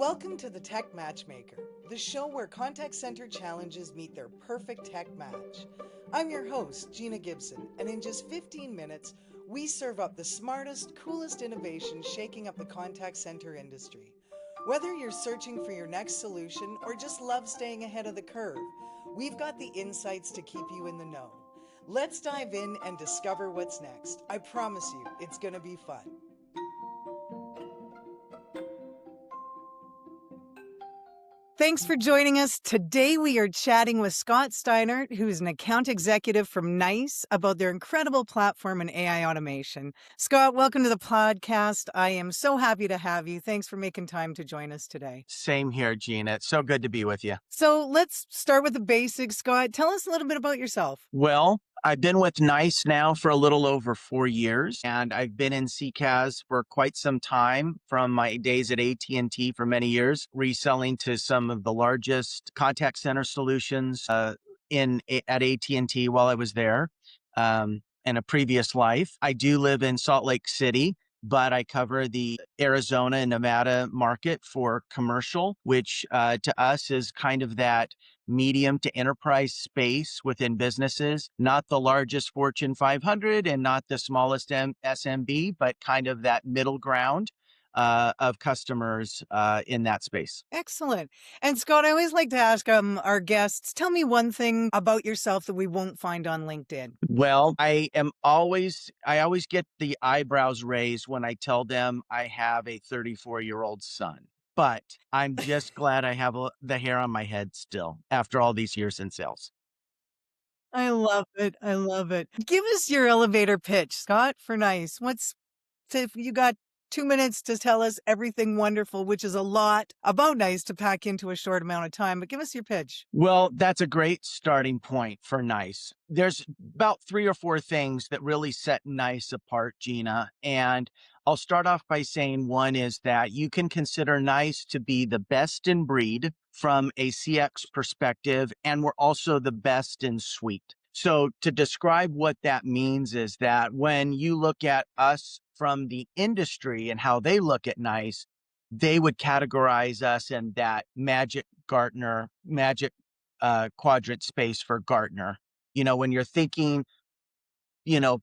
Welcome to the Tech Matchmaker, the show where contact center challenges meet their perfect tech match. I'm your host, Gina Gibson, and in just 15 minutes, we serve up the smartest, coolest innovations shaking up the contact center industry. Whether you're searching for your next solution or just love staying ahead of the curve, we've got the insights to keep you in the know. Let's dive in and discover what's next. I promise you, it's going to be fun. Thanks for joining us. Today we are chatting with Scott Steinert, who is an account executive from NiCE, about their incredible platform in AI automation. Scott, welcome to the podcast. I am so happy to have you. Thanks for making time to join us today. Same here, Gina. It's so good to be with you. So let's start with the basics, Scott. Tell us a little bit about yourself. Well, I've been with NiCE now for a little over 4 years, and I've been in CCaaS for quite some time, from my days at AT&T for many years, reselling to some of the largest contact center solutions at AT&T while I was there in a previous life. I do live in Salt Lake City, but I cover the Arizona and Nevada market for commercial, which to us is kind of that medium to enterprise space within businesses, not the largest Fortune 500 and not the smallest SMB, but kind of that middle ground of customers in that space. Excellent. And Scott, I always like to ask our guests, tell me one thing about yourself that we won't find on LinkedIn. Well, I always get the eyebrows raised when I tell them I have a 34-year-old son. But I'm just glad I have the hair on my head still after all these years in sales. I love it. I love it. Give us your elevator pitch, Scott, for NiCE. If you got 2 minutes to tell us everything wonderful, which is a lot about NiCE to pack into a short amount of time, but give us your pitch. Well, that's a great starting point for NiCE. There's about 3 or 4 things that really set NiCE apart, Gina. And I'll start off by saying one is that you can consider NiCE to be the best in breed from a CX perspective, and we're also the best in suite. So to describe what that means is that when you look at us from the industry and how they look at NiCE, they would categorize us in that magic quadrant space for Gartner. You know, when you're thinking,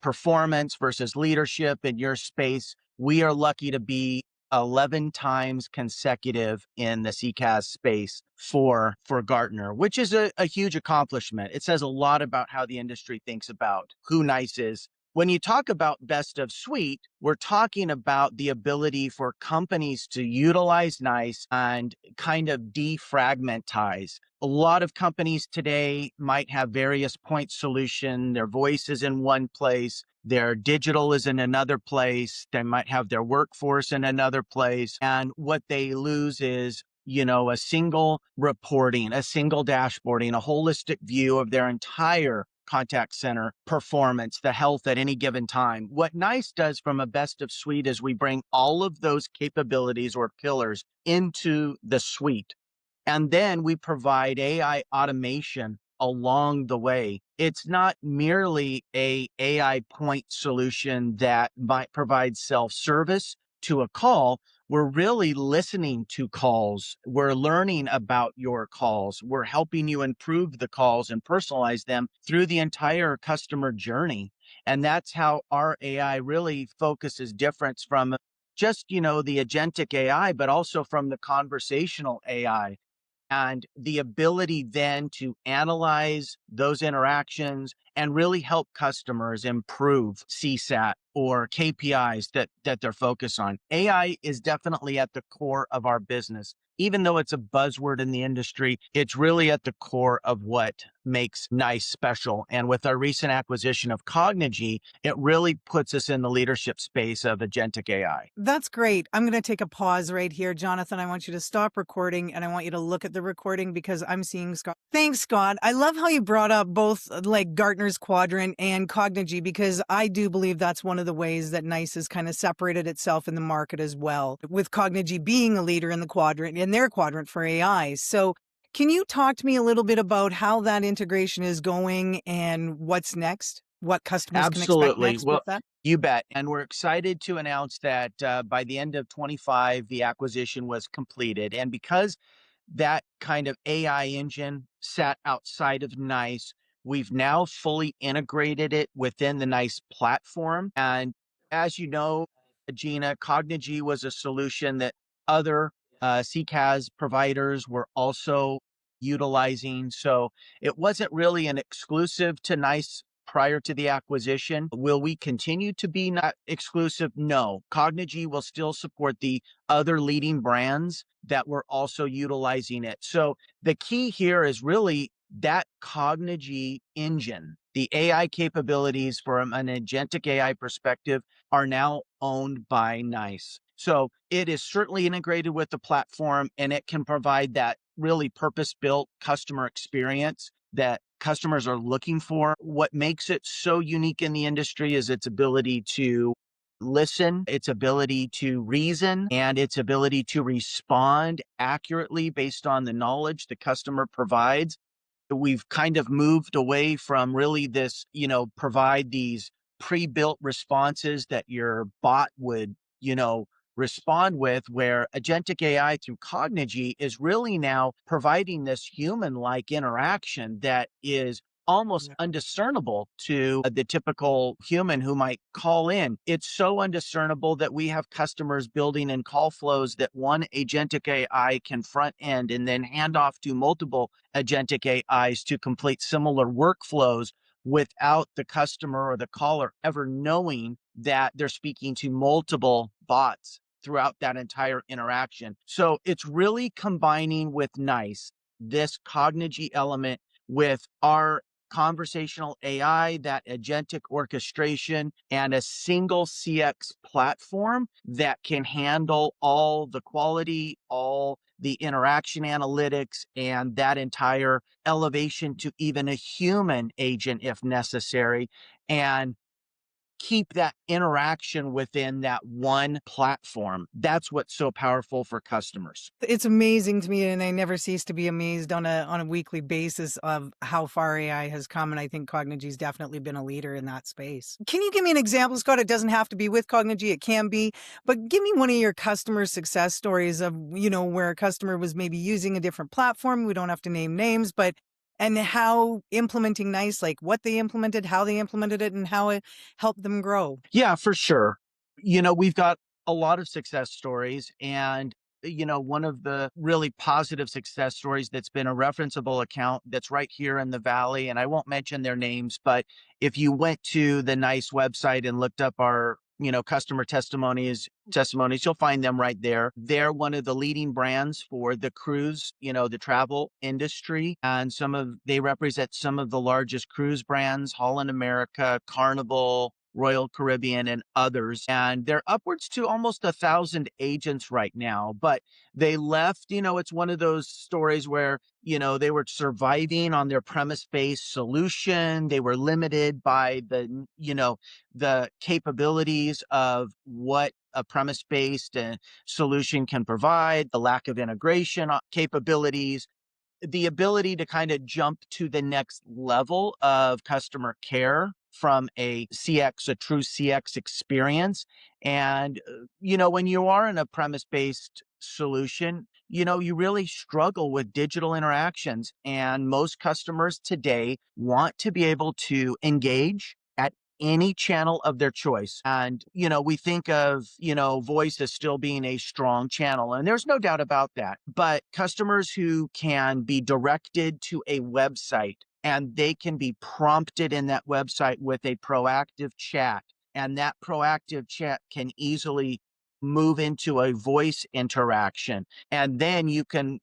performance versus leadership in your space, we are lucky to be 11 times consecutive in the CCaaS space for Gartner, which is a huge accomplishment. It says a lot about how the industry thinks about who NiCE is. When you talk about best of suite, we're talking about the ability for companies to utilize NiCE and kind of defragmentize. A lot of companies today might have various point solution. Their voice is in one place. Their digital is in another place. They might have their workforce in another place. And what they lose is, a single reporting, a single dashboarding, a holistic view of their entire contact center performance, the health at any given time. What NiCE does from a best of suite is we bring all of those capabilities or pillars into the suite. And then we provide AI automation along the way. It's not merely a AI point solution that might provide self-service to a call. We're really listening to calls. We're learning about your calls. We're helping you improve the calls and personalize them through the entire customer journey. And that's how our AI really focuses difference from just, the agentic AI, but also from the conversational AI. And the ability then to analyze those interactions and really help customers improve CSAT or KPIs that they're focused on. AI is definitely at the core of our business. Even though it's a buzzword in the industry, it's really at the core of what makes NiCE special. And with our recent acquisition of Cognigy, it really puts us in the leadership space of agentic AI. That's great. I'm going to take a pause right here. Jonathan, I want you to stop recording and I want you to look at the recording because I'm seeing Scott. Thanks, Scott. I love how you brought up both like Gartner's quadrant and Cognigy, because I do believe that's one of the ways that NiCE has kind of separated itself in the market as well, with Cognigy being a leader in the quadrant, in their quadrant for AI. So can you talk to me a little bit about how that integration is going and what's next? What customers can expect next with that? You bet. And we're excited to announce that by the end of 25, the acquisition was completed. And because that kind of AI engine sat outside of NiCE, we've now fully integrated it within the NiCE platform. And as you know, Gina, Cognigy was a solution that other CCaaS providers were also utilizing. So it wasn't really an exclusive to NiCE prior to the acquisition. Will we continue to be not exclusive? No. Cognigy will still support the other leading brands that were also utilizing it. So the key here is really that Cognigy engine. The AI capabilities from an agentic AI perspective are now owned by NiCE. So it is certainly integrated with the platform, and it can provide that really purpose-built customer experience that customers are looking for. What makes it so unique in the industry is its ability to listen, its ability to reason, and its ability to respond accurately based on the knowledge the customer provides. We've kind of moved away from really this, provide these pre-built responses that your bot would, respond with, where agentic AI through Cognigy is really now providing this human-like interaction that is almost Yeah. undiscernible to the typical human who might call in. It's so undiscernible that we have customers building in call flows that one agentic AI can front end and then hand off to multiple agentic AIs to complete similar workflows without the customer or the caller ever knowing that they're speaking to multiple bots throughout that entire interaction. So it's really combining with NiCE, this Cognigy element with our conversational AI, that agentic orchestration, and a single CX platform that can handle all the quality, all the interaction analytics, and that entire elevation to even a human agent if necessary. And keep that interaction within that one platform. That's what's so powerful for customers. It's amazing to me, and I never cease to be amazed on a weekly basis of how far AI has come, and I think Cognigy's definitely been a leader in that space. Can you give me an example, Scott? It doesn't have to be with Cognigy, it can be, but give me one of your customer success stories of, where a customer was maybe using a different platform. We don't have to name names, but and how implementing NiCE, like what they implemented, how they implemented it, and how it helped them grow. Yeah, for sure. We've got a lot of success stories. And, one of the really positive success stories that's been a referenceable account that's right here in the Valley, and I won't mention their names, but if you went to the NiCE website and looked up our, customer testimonies, you'll find them right there. They're one of the leading brands for the cruise, the travel industry. And they represent some of the largest cruise brands, Holland America, Carnival, Royal Caribbean, and others. And they're upwards to almost 1,000 agents right now. But they left, it's one of those stories where, they were surviving on their premise-based solution. They were limited by the capabilities of what a premise-based solution can provide, the lack of integration capabilities, the ability to kind of jump to the next level of customer care from a true CX experience. And, when you are in a premise-based solution, you really struggle with digital interactions. And most customers today want to be able to engage at any channel of their choice. And, we think of, voice as still being a strong channel. And there's no doubt about that. But customers who can be directed to a website and they can be prompted in that website with a proactive chat, and that proactive chat can easily move into a voice interaction. And then you can,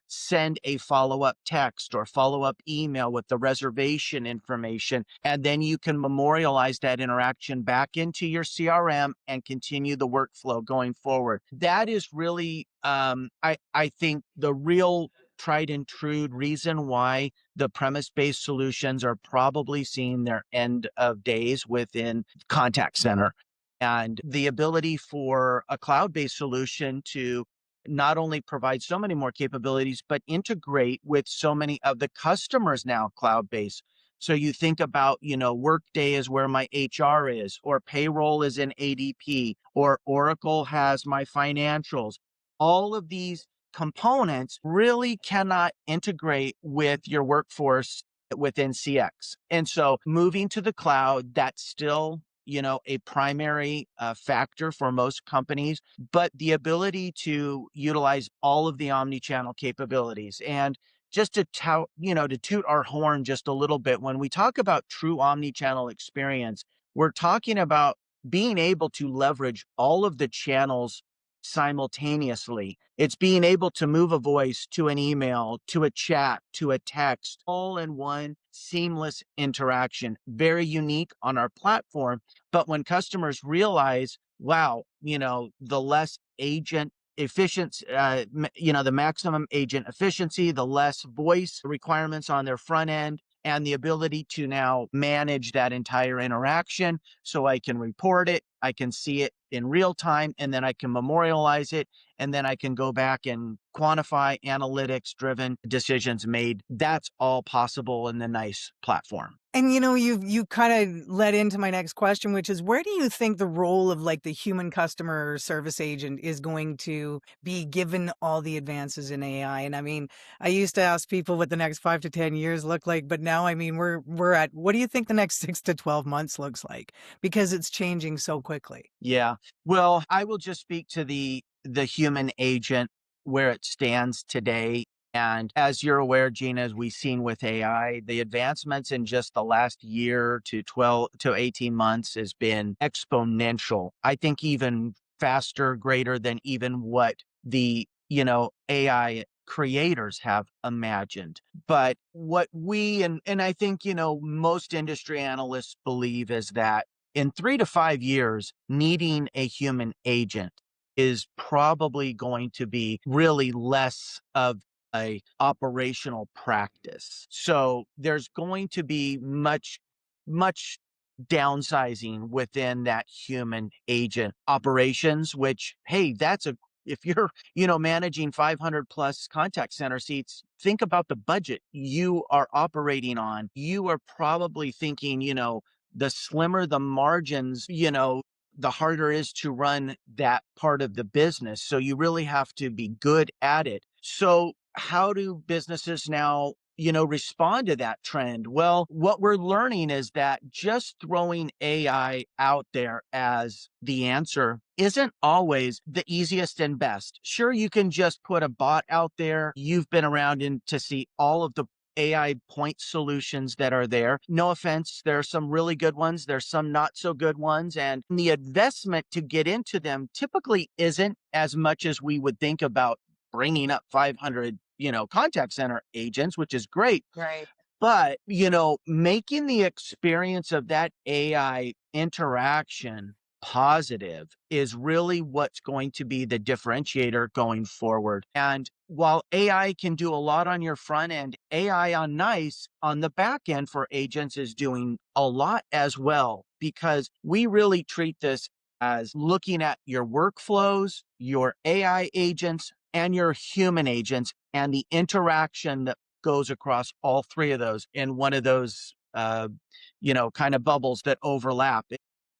send a follow-up text or follow-up email with the reservation information. And then you can memorialize that interaction back into your CRM and continue the workflow going forward. That is really, I think, the real tried and true reason why the premise-based solutions are probably seeing their end of days within contact center. And the ability for a cloud-based solution to not only provide so many more capabilities, but integrate with so many of the customers now cloud-based So you think about, Workday is where my HR is, or payroll is in ADP, or Oracle has my financials. All of these components really cannot integrate with your workforce within CX. And so moving to the cloud, that's still, a primary factor for most companies, but the ability to utilize all of the omni-channel capabilities. And just to to toot our horn just a little bit, when we talk about true omni-channel experience, we're talking about being able to leverage all of the channels simultaneously. It's being able to move a voice to an email, to a chat, to a text, all in one seamless interaction. Very unique on our platform. But when customers realize, wow, the less agent efficiency, the maximum agent efficiency, the less voice requirements on their front end, and the ability to now manage that entire interaction. So I can report it, I can see it in real time, and then I can memorialize it, and then I can go back and quantify analytics driven decisions made. That's all possible in the NiCE platform. And you kind of led into my next question, which is, where do you think the role of like the human customer service agent is going to be given all the advances in AI? And I mean, I used to ask people what the next 5 to 10 years look like, but now I mean, we're at, what do you think the next 6 to 12 months looks like? Because it's changing so quickly. Yeah. Well, I will just speak to the human agent where it stands today. And as you're aware, Gina, as we've seen with AI, the advancements in just the last year to 12 to 18 months has been exponential. I think even faster, greater than even what the, AI creators have imagined. But what we and I think, most industry analysts believe is that in 3 to 5 years, needing a human agent is probably going to be really less of a operational practice. So there's going to be much downsizing within that human agent operations, which, hey, if you're, managing 500 plus contact center seats, think about the budget you are operating on. You are probably thinking, the slimmer the margins, the harder it is to run that part of the business. So you really have to be good at it. So how do businesses now, respond to that trend? Well, what we're learning is that just throwing AI out there as the answer isn't always the easiest and best. Sure, you can just put a bot out there. You've been around to see all of the AI point solutions that are there. No offense, there are some really good ones. There's some not so good ones. And the investment to get into them typically isn't as much as we would think about bringing up 500, contact center agents, which is great. Right. But, making the experience of that AI interaction positive is really what's going to be the differentiator going forward. And while AI can do a lot on your front end, AI on NiCE on the back end for agents is doing a lot as well, because we really treat this as looking at your workflows, your AI agents, and your human agents, and the interaction that goes across all three of those in one of those, kind of bubbles that overlap.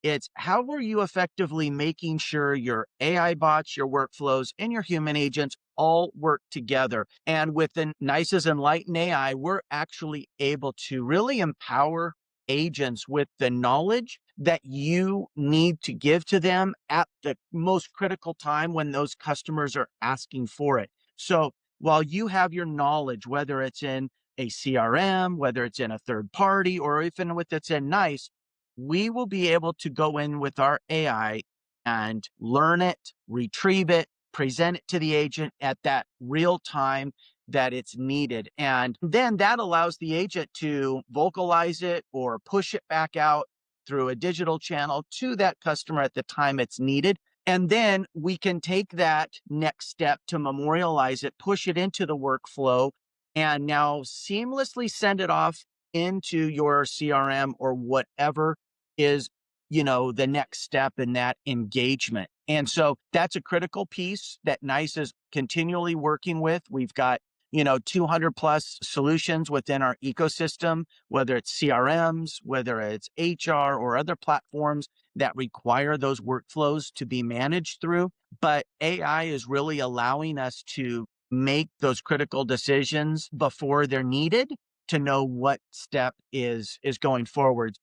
It's how are you effectively making sure your AI bots, your workflows, and your human agents all work together. And with the NiCE's Enlighten AI, we're actually able to really empower agents with the knowledge that you need to give to them at the most critical time when those customers are asking for it. So while you have your knowledge, whether it's in a CRM, whether it's in a third party, or even with it's in NiCE, we will be able to go in with our AI and learn it, retrieve it, present it to the agent at that real time that it's needed. And then that allows the agent to vocalize it or push it back out through a digital channel to that customer at the time it's needed. And then we can take that next step to memorialize it, push it into the workflow, and now seamlessly send it off into your CRM or whatever is, the next step in that engagement. And so that's a critical piece that NiCE is continually working with. We've got 200 plus solutions within our ecosystem, whether it's CRMs, whether it's HR or other platforms that require those workflows to be managed through. But AI is really allowing us to make those critical decisions before they're needed to know what step is going forward.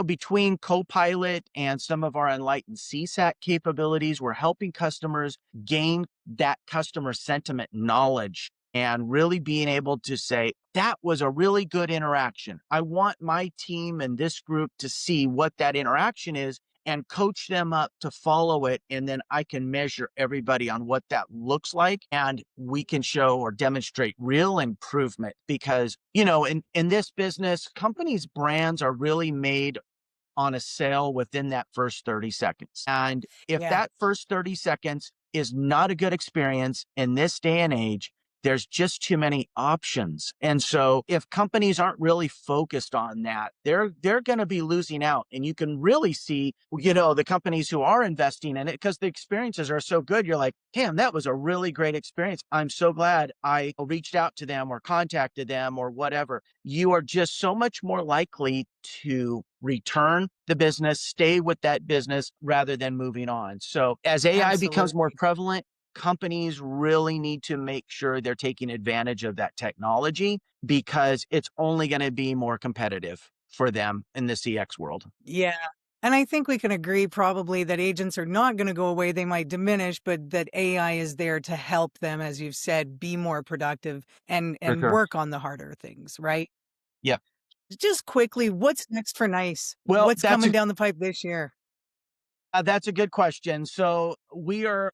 Between Copilot and some of our enlightened CSAT capabilities, we're helping customers gain that customer sentiment knowledge and really being able to say, that was a really good interaction. I want my team and this group to see what that interaction is and coach them up to follow it. And then I can measure everybody on what that looks like. And we can show or demonstrate real improvement because, in this business, companies' brands are really made on a sale within that first 30 seconds. And if Yeah, that first 30 seconds is not a good experience in this day and age, there's just too many options. And so if companies aren't really focused on that, they're going to be losing out. And you can really see, the companies who are investing in it because the experiences are so good. You're like, damn, that was a really great experience. I'm so glad I reached out to them or contacted them or whatever. You are just so much more likely to return the business, stay with that business rather than moving on. So as AI becomes more absolutely. prevalent, companies really need to make sure they're taking advantage of that technology because it's only going to be more competitive for them in the CX world. Yeah. And I think we can agree probably that agents are not going to go away. They might diminish, but that AI is there to help them, as you've said, be more productive and For sure. work on the harder things, right? Yeah. Just quickly, what's next for NiCE? Well, What's coming down the pipe this year? That's a good question. So we are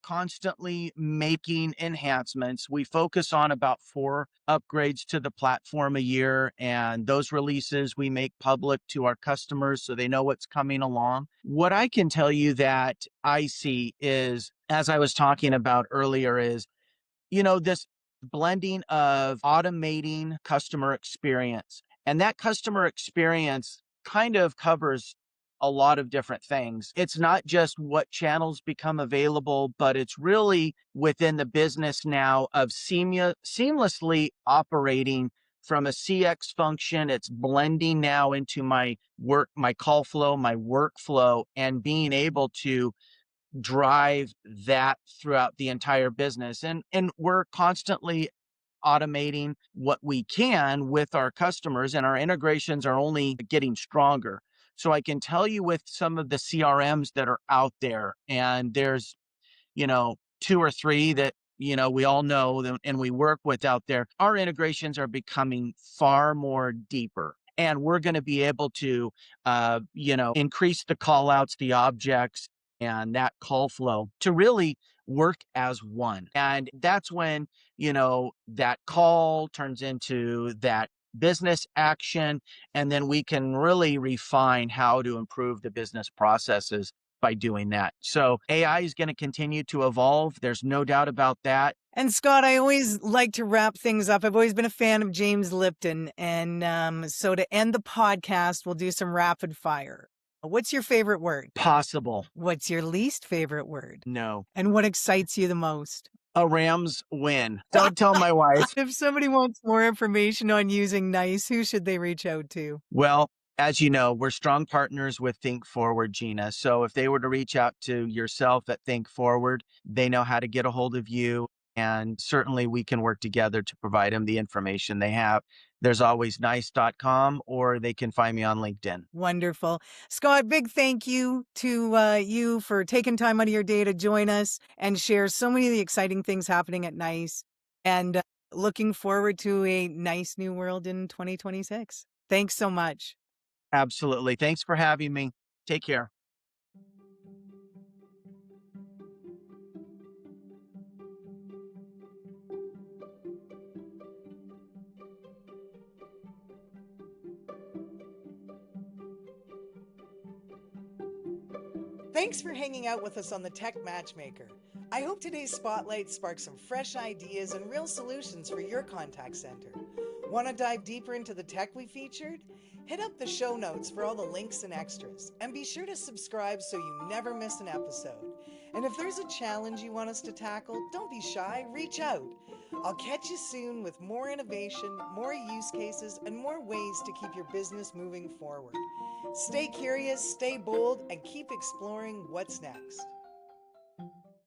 constantly making enhancements. We focus on about 4 upgrades to the platform a year, and those releases we make public to our customers so they know what's coming along. What I can tell you that I see is, as I was talking about earlier, is this blending of automating customer experience. And that customer experience kind of covers a lot of different things. It's not just what channels become available, but it's really within the business now of seamlessly operating from a CX function. It's blending now into my my call flow, my workflow, and being able to drive that throughout the entire business. And we're constantly automating what we can with our customers, and our integrations are only getting stronger. So I can tell you with some of the CRMs that are out there, and there's 2 or 3 that we all know and we work with out there, our integrations are becoming far more deeper. And we're going to be able to, increase the call outs, the objects, and that call flow to really work as one. And that's when, that call turns into that business action. And then we can really refine how to improve the business processes by doing that. So AI is going to continue to evolve. There's no doubt about that. And Scott, I always like to wrap things up. I've always been a fan of James Lipton. And so to end the podcast, we'll do some rapid fire. What's your favorite word? Possible. What's your least favorite word? No. And what excites you the most? A Rams win. Don't tell my wife. If somebody wants more information on using NiCE, who should they reach out to? Well, as you know, we're strong partners with Think Forward, Gina. So if they were to reach out to yourself at Think Forward, they know how to get a hold of you. And certainly we can work together to provide them the information they have. There's always nice.com, or they can find me on LinkedIn. Wonderful. Scott, big thank you to you for taking time out of your day to join us and share so many of the exciting things happening at NiCE. And looking forward to a nice new world in 2026. Thanks so much. Absolutely. Thanks for having me. Take care. Thanks for hanging out with us on the Tech Matchmaker. I hope today's spotlight sparks some fresh ideas and real solutions for your contact center. Want to dive deeper into the tech we featured? Hit up the show notes for all the links and extras, and be sure to subscribe so you never miss an episode. And if there's a challenge you want us to tackle, don't be shy, reach out. I'll catch you soon with more innovation, more use cases, and more ways to keep your business moving forward. Stay curious, stay bold, and keep exploring what's next.